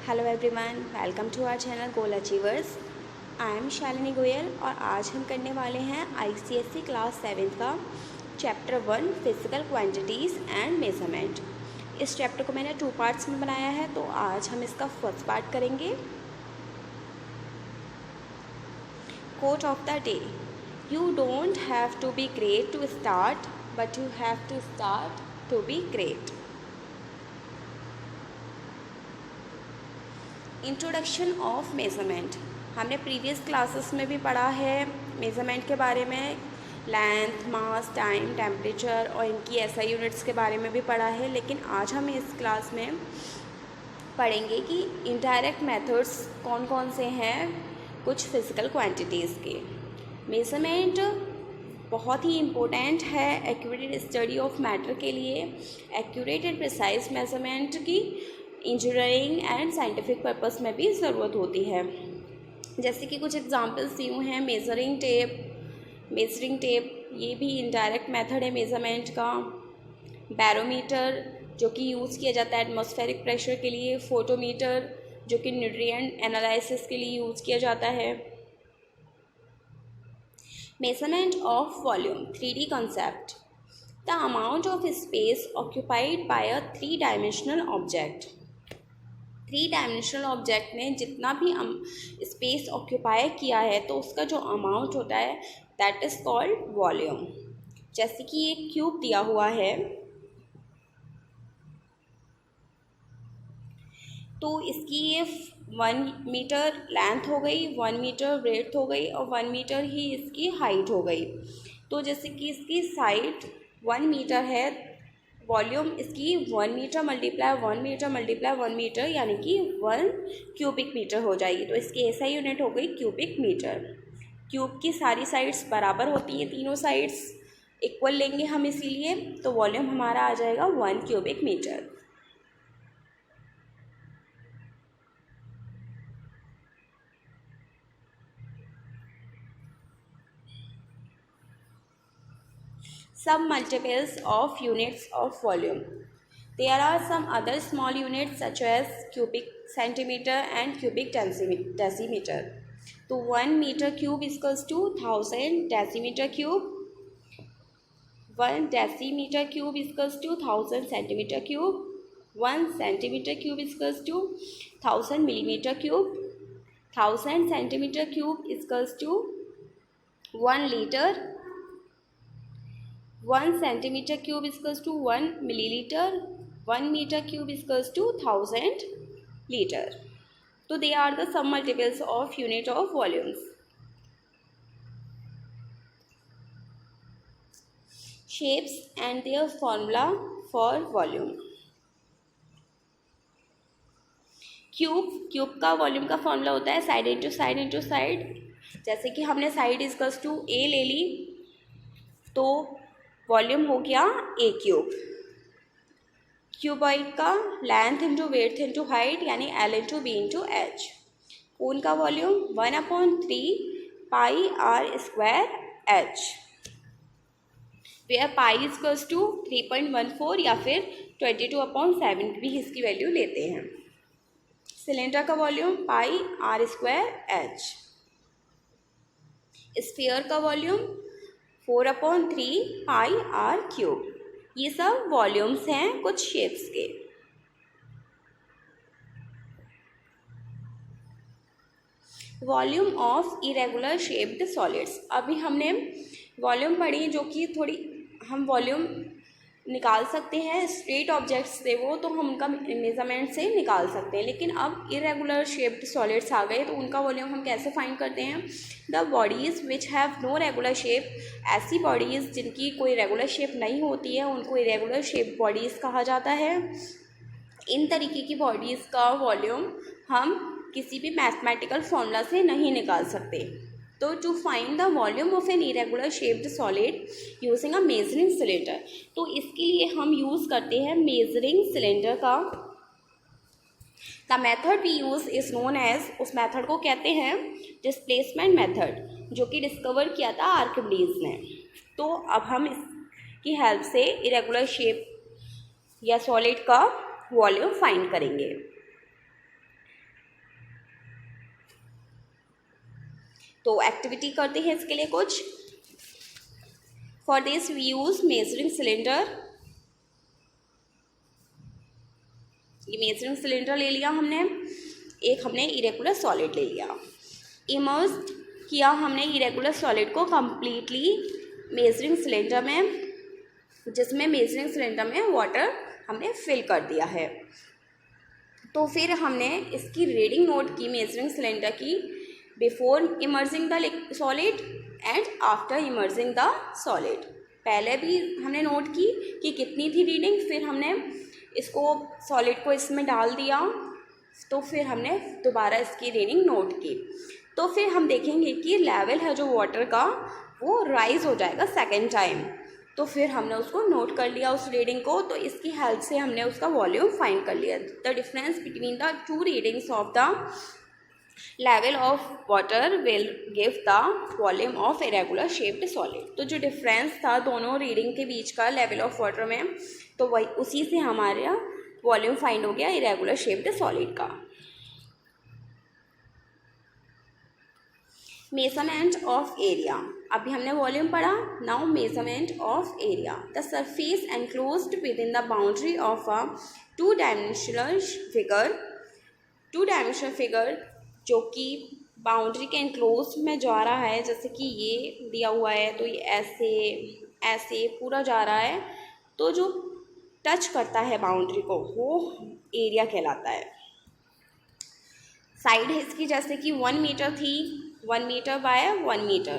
Hello everyone, welcome to our channel goal achievers. I am Shalini Goyal और आज हम करने वाले हैं आईसीएसई क्लास 7 का chapter 1 physical quantities and measurement. इस चैप्टर को मैंने 2 पार्ट्स में बनाया है, तो आज हम इसका फर्स्ट पार्ट करेंगे। Quote of the day: you don't have to be great to start, but you have to start to be great. Introduction of measurement: हमने प्रीवियस क्लासेस में भी पढ़ा है मेज़रमेंट के बारे में। लेंथ, मास, टाइम, टेम्परेचर और इनकी एसआई यूनिट्स के बारे में भी पढ़ा है। लेकिन आज हम इस क्लास में पढ़ेंगे कि इनडायरेक्ट मेथड्स कौन कौन से हैं कुछ फिज़िकल क्वांटिटीज़ के। मेज़रमेंट बहुत ही इम्पोर्टेंट है एक्यूरेट स्टडी ऑफ मैटर के लिए। एक्यूरेट एंड प्रिसाइज मेज़रमेंट की इंजीनियरिंग एंड साइंटिफिक पर्पस में भी ज़रूरत होती है। जैसे कि कुछ एग्जांपल्स यूँ हैं: मेजरिंग टेप ये भी इनडायरेक्ट मेथड है मेज़रमेंट का। बैरोमीटर जो कि यूज़ किया जाता है एटमॉस्फेरिक प्रेशर के लिए। फोटोमीटर जो कि न्यूट्रिएंट एनालिसिस के लिए यूज़ किया जाता है। Measurement of volume 3D concept: the amount of space occupied by a 3-dimensional object। 3-dimensional object ने जितना भी स्पेस ऑक्यूपाई किया है तो उसका जो अमाउंट होता है दैट इज़ कॉल्ड वॉल्यूम। जैसे कि एक क्यूब दिया हुआ है तो इसकी ये 1 मीटर लेंथ हो गई, 1 मीटर ब्रेड्थ हो गई और 1 मीटर ही इसकी हाइट हो गई। तो जैसे कि इसकी साइड 1 मीटर है, वॉल्यूम इसकी 1 metre multiply 1 metre multiply 1 metre यानी कि 1 क्यूबिक मीटर हो जाएगी। तो इसकी एसआई यूनिट हो गई क्यूबिक मीटर। क्यूब की सारी साइड्स बराबर होती हैं, तीनों साइड्स इक्वल लेंगे हम, इसीलिए तो वॉल्यूम हमारा आ जाएगा 1 cubic metre. Some multiples of units of volume. There are some other small units such as cubic centimeter and cubic decimeter. तो 1 meter cube equals to 1000 decimeter cube. 1 decimeter cube equals to 1000 centimeter cube. 1 centimeter cube equals to 1000 millimeter cube. 1000 centimeter cube equals to 1 liter. 1 centimeter cube equals to 1 milliliter. 1 meter cube equals to 1000 liter. So they are the some multiples of unit of volumes. Shapes and their formula for volume. Cube का volume का formula होता है side into side into side. जैसे कि हमने side equals to ए ले ली तो volume हो गया ए क्यूब। क्यूबॉइड का length into width into height यानी L into B into H. Cone का volume 1/3 pi are square H, where pi equals to 3.14 या फिर 22/7 भी इसकी वैल्यू लेते हैं। सिलेंडर का volume pi are square h. Sphere का वॉल्यूम 4/3 पाई आर क्यूब। ये सब वॉल्यूम्स हैं कुछ शेप्स के। Volume of irregular shaped solids. अभी हमने वॉल्यूम पढ़ी जो कि थोड़ी हम वॉल्यूम निकाल सकते हैं स्ट्रेट ऑब्जेक्ट्स से, वो तो हम उनका मेजरमेंट से निकाल सकते हैं। लेकिन अब इरेगुलर शेप्ड सॉलिड्स आ गए तो उनका वॉल्यूम हम कैसे फाइंड करते हैं? The bodies which have no regular shape. ऐसी बॉडीज़ जिनकी कोई रेगुलर शेप नहीं होती है उनको इरेगुलर शेप बॉडीज़ कहा जाता है। इन तरीके की बॉडीज़ का वॉल्यूम हम किसी भी मैथमेटिकल फॉर्मूला से नहीं निकाल सकते। तो to find the volume of an irregular shaped solid using a measuring cylinder, तो इसके लिए हम यूज़ करते हैं मेजरिंग सिलेंडर का। The method we use is known as, उस मेथड को कहते हैं डिस्प्लेसमेंट मेथड, जो कि डिस्कवर किया था आर्किमिडीज ने। तो अब हम इसकी हेल्प से इरेगुलर शेप या सॉलिड का वॉल्यूम फाइंड करेंगे। तो एक्टिविटी करते हैं इसके लिए कुछ। For this we use measuring cylinder. ये मेजरिंग सिलेंडर ले लिया हमने, एक हमने इरेगुलर सॉलिड ले लिया। इमर्स्ड किया हमने इरेगुलर सॉलिड को कम्प्लीटली मेजरिंग सिलेंडर में, जिसमें मेजरिंग सिलेंडर में वाटर हमने फिल कर दिया है। तो फिर हमने इसकी रीडिंग नोट की मेजरिंग सिलेंडर की before emerging the solid and after emerging the solid. पहले भी हमने नोट की कि कितनी थी रीडिंग, फिर हमने इसको सॉलिड को इसमें डाल दिया, तो फिर हमने दोबारा इसकी रीडिंग नोट की। तो फिर हम देखेंगे कि लेवल है जो वाटर का वो राइज हो जाएगा सेकेंड टाइम। तो फिर हमने उसको नोट कर लिया उस रीडिंग को, तो इसकी हेल्प से हमने उसका वॉल्यूम फाइंड कर लिया। The difference between the two readings of the level of water will give the volume of irregular shaped solid. तो जो डिफरेंस था दोनों रीडिंग के बीच का लेवल ऑफ वाटर में, तो वही उसी से हमारा वॉल्यूम फाइंड हो गया इरेगुलर शेप्ड सॉलिड का। मेजरमेंट ऑफ एरिया, अभी हमने वॉल्यूम पढ़ा, now measurement of area. The surface enclosed with in the boundary of a two dimensional figure जो कि बाउंड्री के एनक्लोज में जा रहा है, जैसे कि ये दिया हुआ है तो ये ऐसे ऐसे पूरा जा रहा है, तो जो टच करता है बाउंड्री को वो एरिया कहलाता है। साइड है इसकी जैसे कि 1 मीटर थी, 1 मीटर बाय 1 मीटर,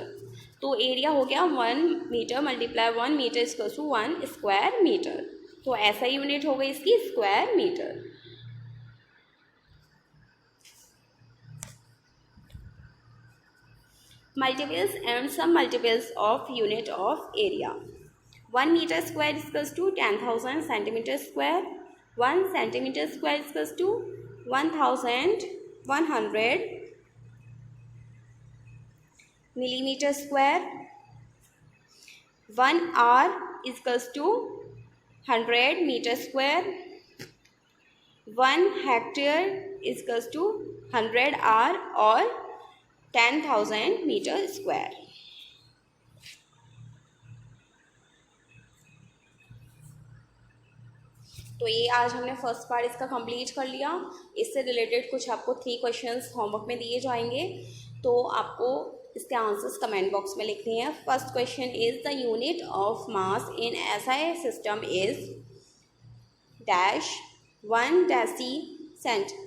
तो एरिया हो गया 1 metre multiply 1 metre equals to 1 square metre. तो ऐसा यूनिट हो गई इसकी square metre. Multiples and sub multiples of unit of area. 1 metre square equals to 10,000 centimetre square, 1 centimetre square equals to 1,100 millimetre square, 1 are equals to 100 metre square, 1 hectare equals to 100 are और 10,000 metre square. तो ये आज हमने first part इसका complete कर लिया। इससे related कुछ आपको 3 क्वेश्चंस होमवर्क में दिए जाएंगे, तो आपको इसके आंसर्स कमेंट बॉक्स में लिखने हैं। First question is the unit of mass in SI system is dash 1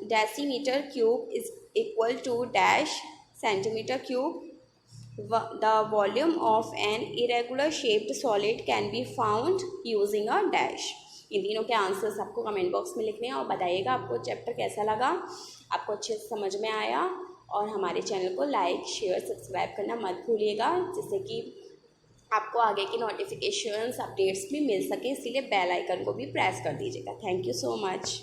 decimetre cube is equal to dash centimetre cube. The volume of an irregular shaped solid can be found using a dash। इन तीनों के answers आपको comment box में लिखने हैं और बताइएगा आपको chapter कैसा लगा, आपको अच्छे से समझ में आया। और हमारे चैनल को लाइक शेयर सब्सक्राइब करना मत भूलिएगा, जिससे कि आपको आगे की नोटिफिकेशंस अपडेट्स भी मिल सके, इसीलिए बेल आइकन को भी प्रेस कर दीजिएगा। Thank you so much.